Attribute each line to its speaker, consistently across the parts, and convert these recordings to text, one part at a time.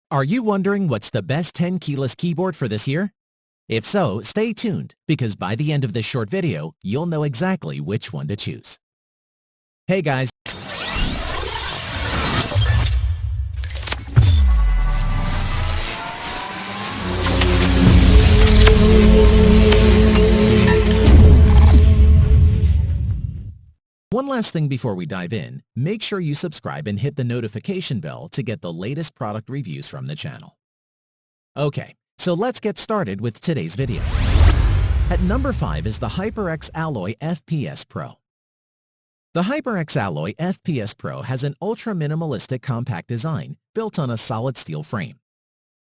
Speaker 1: Are you wondering what's the best 10 keyless keyboard for this year? If so, stay tuned, because by the end of this short video, you'll know exactly which one to choose. Hey guys! One last thing before we dive in, make sure you subscribe and hit the notification bell to get the latest product reviews from the channel. Okay, so let's get started with today's video. At number 5 is the HyperX Alloy FPS Pro. The HyperX Alloy FPS Pro has an ultra-minimalistic compact design built on a solid steel frame.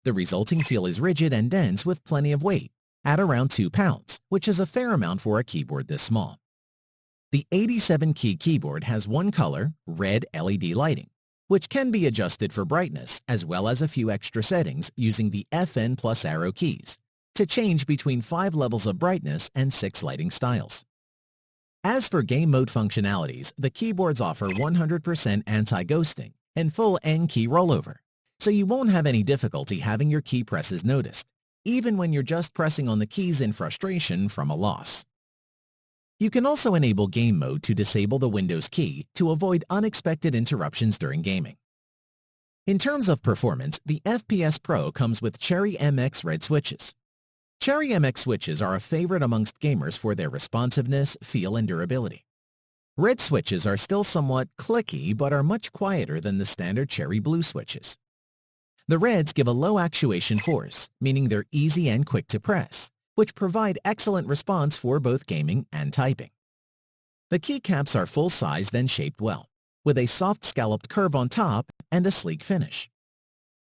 Speaker 1: The resulting feel is rigid and dense with plenty of weight, at around 2 pounds, which is a fair amount for a keyboard this small. The 87-key keyboard has one color, red LED lighting, which can be adjusted for brightness as well as a few extra settings using the FN plus arrow keys to change between 5 levels of brightness and 6 lighting styles. As for game mode functionalities, the keyboards offer 100% anti-ghosting and full N key rollover, so you won't have any difficulty having your key presses noticed, even when you're just pressing on the keys in frustration from a loss. You can also enable game mode to disable the Windows key to avoid unexpected interruptions during gaming. In terms of performance, the FPS Pro comes with Cherry MX Red switches. Cherry MX switches are a favorite amongst gamers for their responsiveness, feel, and durability. Red switches are still somewhat clicky but are much quieter than the standard Cherry Blue switches. The Reds give a low actuation force, meaning they're easy and quick to press, which provide excellent response for both gaming and typing. The keycaps are full-sized and shaped well, with a soft scalloped curve on top and a sleek finish.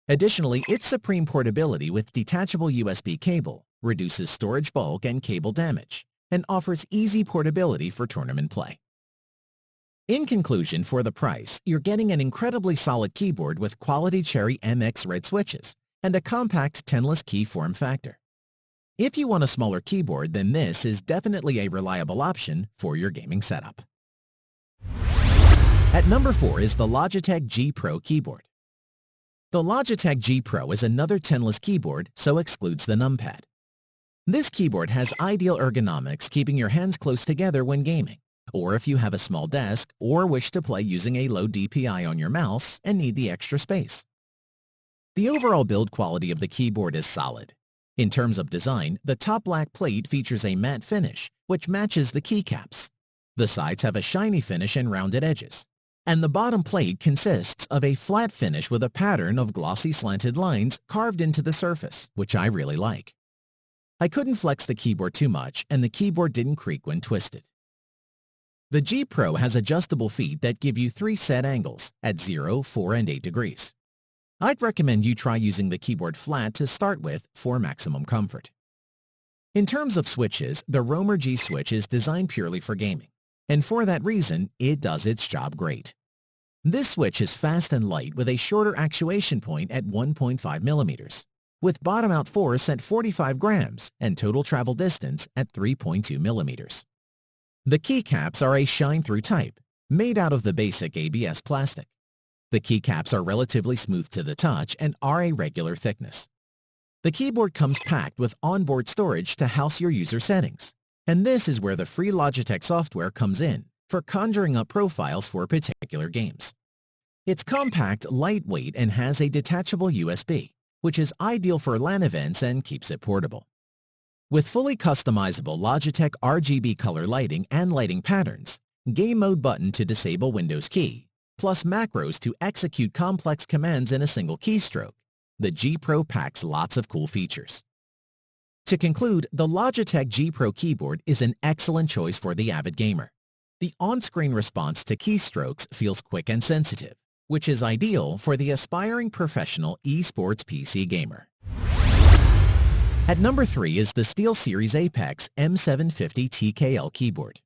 Speaker 1: Additionally, its supreme portability with detachable USB cable reduces storage bulk and cable damage, and offers easy portability for tournament play. In conclusion, for the price, you're getting an incredibly solid keyboard with quality Cherry MX Red switches and a compact 10-less key form factor. If you want a smaller keyboard, then this is definitely a reliable option for your gaming setup. At number 4 is the Logitech G Pro keyboard. The Logitech G Pro is another 10-less keyboard, so excludes the numpad. This keyboard has ideal ergonomics, keeping your hands close together when gaming, or if you have a small desk or wish to play using a low DPI on your mouse and need the extra space. The overall build quality of the keyboard is solid. In terms of design, the top black plate features a matte finish, which matches the keycaps. The sides have a shiny finish and rounded edges, and the bottom plate consists of a flat finish with a pattern of glossy slanted lines carved into the surface, which I really like. I couldn't flex the keyboard too much, and the keyboard didn't creak when twisted. The G Pro has adjustable feet that give you 3 set angles at 0, 4, and 8 degrees. I'd recommend you try using the keyboard flat to start with for maximum comfort. In terms of switches, the Roamer G switch is designed purely for gaming, and for that reason, it does its job great. This switch is fast and light with a shorter actuation point at 1.5 millimeters, with bottom-out force at 45 grams and total travel distance at 3.2 millimeters. The keycaps are a shine-through type, made out of the basic ABS plastic. The keycaps are relatively smooth to the touch and are a regular thickness. The keyboard comes packed with onboard storage to house your user settings, and this is where the free Logitech software comes in for conjuring up profiles for particular games. It's compact, lightweight, and has a detachable USB, which is ideal for LAN events and keeps it portable. With fully customizable Logitech RGB color lighting and lighting patterns, game mode button to disable Windows key, plus macros to execute complex commands in a single keystroke, the G Pro packs lots of cool features. To conclude, the Logitech G Pro keyboard is an excellent choice for the avid gamer. The on-screen response to keystrokes feels quick and sensitive, which is ideal for the aspiring professional esports PC gamer. At number 3 is the SteelSeries Apex M750 TKL keyboard.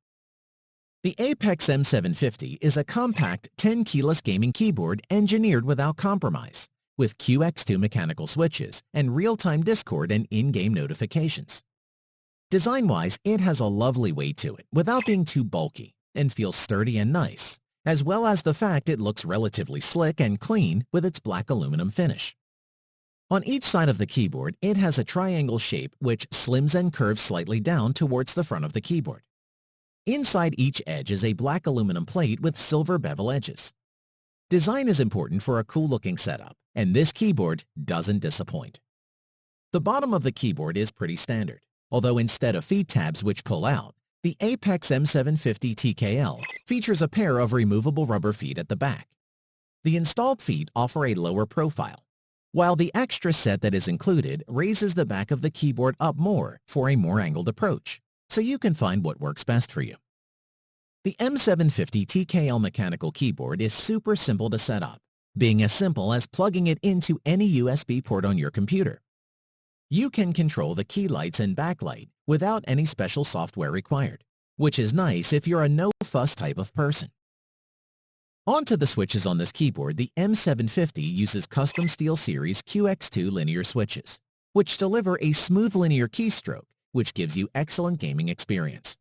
Speaker 1: The Apex M750 is a compact 10-keyless gaming keyboard engineered without compromise, with QX2 mechanical switches and real-time Discord and in-game notifications. Design-wise, it has a lovely weight to it without being too bulky and feels sturdy and nice, as well as the fact it looks relatively slick and clean with its black aluminum finish. On each side of the keyboard, it has a triangle shape which slims and curves slightly down towards the front of the keyboard. Inside each edge is a black aluminum plate with silver bevel edges. Design is important for a cool-looking setup, and this keyboard doesn't disappoint. The bottom of the keyboard is pretty standard, although instead of feet tabs which pull out, the Apex M750 TKL features a pair of removable rubber feet at the back. The installed feet offer a lower profile, while the extra set that is included raises the back of the keyboard up more for a more angled approach, so you can find what works best for you. The M750 TKL mechanical keyboard is super simple to set up, being as simple as plugging it into any USB port on your computer. You can control the key lights and backlight without any special software required, which is nice if you're a no-fuss type of person. Onto the switches on this keyboard, the M750 uses custom SteelSeries QX2 linear switches, which deliver a smooth linear keystroke, which gives you excellent gaming experience.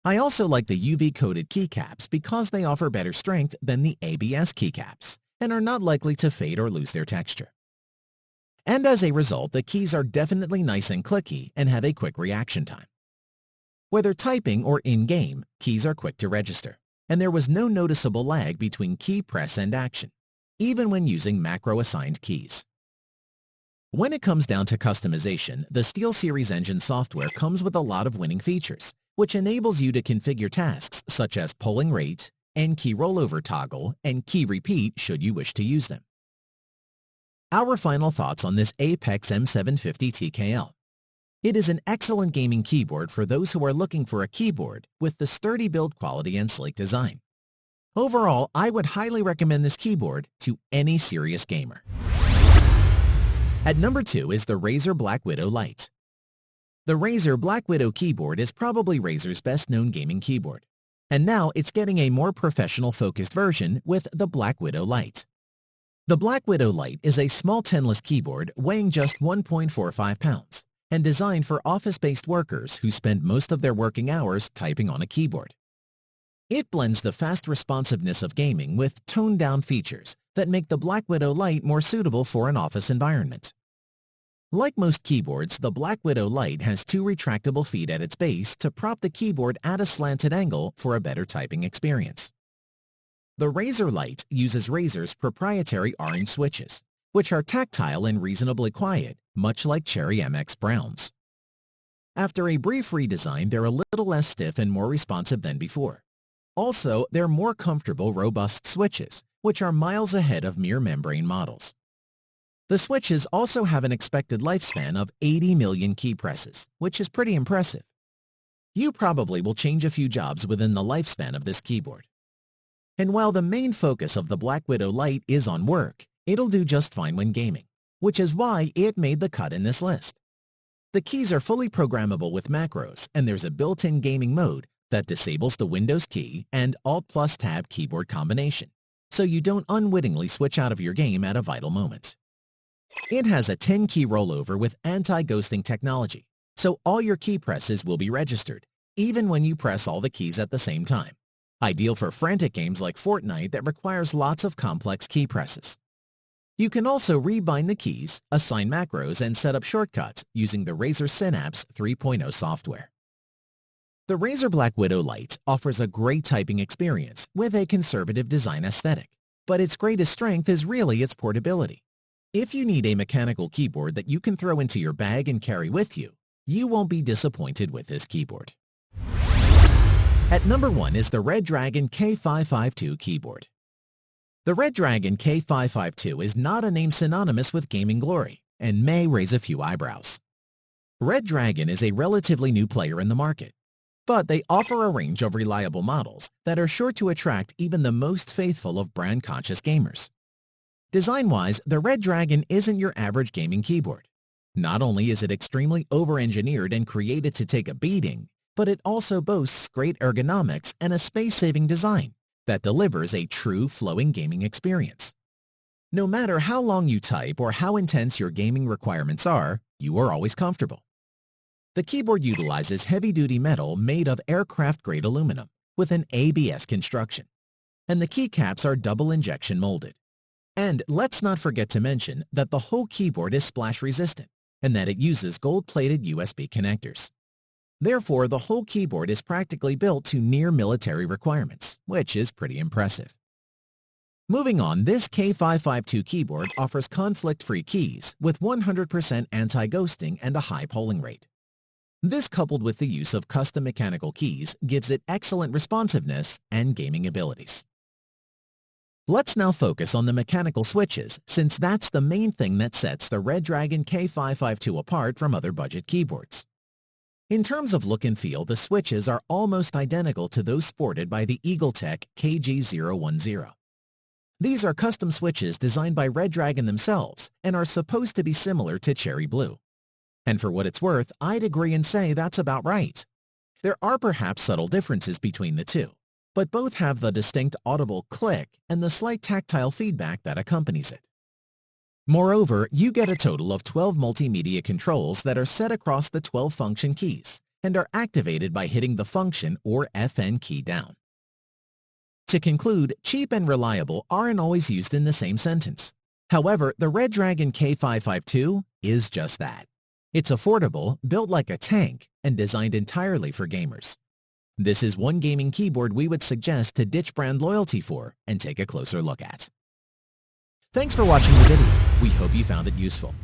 Speaker 1: I also like the UV-coated keycaps because they offer better strength than the ABS keycaps and are not likely to fade or lose their texture. And as a result, the keys are definitely nice and clicky and have a quick reaction time. Whether typing or in-game, keys are quick to register, and there was no noticeable lag between key press and action, even when using macro-assigned keys. When it comes down to customization, the SteelSeries engine software comes with a lot of winning features, which enables you to configure tasks such as polling rate, and key rollover toggle, and key repeat should you wish to use them. Our final thoughts on this Apex M750 TKL. It is an excellent gaming keyboard for those who are looking for a keyboard with the sturdy build quality and sleek design. Overall, I would highly recommend this keyboard to any serious gamer. At number 2 is the Razer Black Widow Lite. The Razer Black Widow keyboard is probably Razer's best-known gaming keyboard, and now it's getting a more professional-focused version with the Black Widow Lite. The Black Widow Lite is a small tenless keyboard weighing just 1.45 pounds and designed for office-based workers who spend most of their working hours typing on a keyboard. It blends the fast responsiveness of gaming with toned-down features that make the Black Widow Lite more suitable for an office environment. Like most keyboards, the Black Widow Lite has 2 retractable feet at its base to prop the keyboard at a slanted angle for a better typing experience. The Razer Lite uses Razer's proprietary orange switches, which are tactile and reasonably quiet, much like Cherry MX Browns. After a brief redesign, they're a little less stiff and more responsive than before. Also, they're more comfortable, robust switches, which are miles ahead of mere membrane models. The switches also have an expected lifespan of 80 million key presses, which is pretty impressive. You probably will change a few jobs within the lifespan of this keyboard. And while the main focus of the Black Widow Lite is on work, it'll do just fine when gaming, which is why it made the cut in this list. The keys are fully programmable with macros, and there's a built-in gaming mode that disables the Windows key and Alt+Tab keyboard combination, so you don't unwittingly switch out of your game at a vital moment. It has a 10-key rollover with anti-ghosting technology, so all your key presses will be registered, even when you press all the keys at the same time. Ideal for frantic games like Fortnite that requires lots of complex key presses. You can also rebind the keys, assign macros, and set up shortcuts using the Razer Synapse 3.0 software. The Razer Black Widow Lite offers a great typing experience with a conservative design aesthetic, but its greatest strength is really its portability. If you need a mechanical keyboard that you can throw into your bag and carry with you, you won't be disappointed with this keyboard. At number 1 is the Red Dragon K552 keyboard. The Red Dragon K552 is not a name synonymous with gaming glory and may raise a few eyebrows. Red Dragon is a relatively new player in the market, but they offer a range of reliable models that are sure to attract even the most faithful of brand-conscious gamers. Design-wise, the Red Dragon isn't your average gaming keyboard. Not only is it extremely over-engineered and created to take a beating, but it also boasts great ergonomics and a space-saving design that delivers a true flowing gaming experience. No matter how long you type or how intense your gaming requirements are, you are always comfortable. The keyboard utilizes heavy-duty metal made of aircraft-grade aluminum with an ABS construction, and the keycaps are double injection molded. And let's not forget to mention that the whole keyboard is splash resistant and that it uses gold-plated USB connectors. Therefore, the whole keyboard is practically built to near military requirements, which is pretty impressive. Moving on, this K552 keyboard offers conflict-free keys with 100% anti-ghosting and a high polling rate. This, coupled with the use of custom mechanical keys, gives it excellent responsiveness and gaming abilities. Let's now focus on the mechanical switches, since that's the main thing that sets the Redragon K552 apart from other budget keyboards. In terms of look and feel, the switches are almost identical to those sported by the EagleTech KG010. These are custom switches designed by Redragon themselves and are supposed to be similar to Cherry Blue. And for what it's worth, I'd agree and say that's about right. There are perhaps subtle differences between the two, but both have the distinct audible click and the slight tactile feedback that accompanies it. Moreover, you get a total of 12 multimedia controls that are set across the 12 function keys and are activated by hitting the function or FN key down. To conclude, cheap and reliable aren't always used in the same sentence. However, the Redragon K552 is just that. It's affordable, built like a tank, and designed entirely for gamers. This is one gaming keyboard we would suggest to ditch brand loyalty for and take a closer look at. Thanks for watching the video. We hope you found it useful.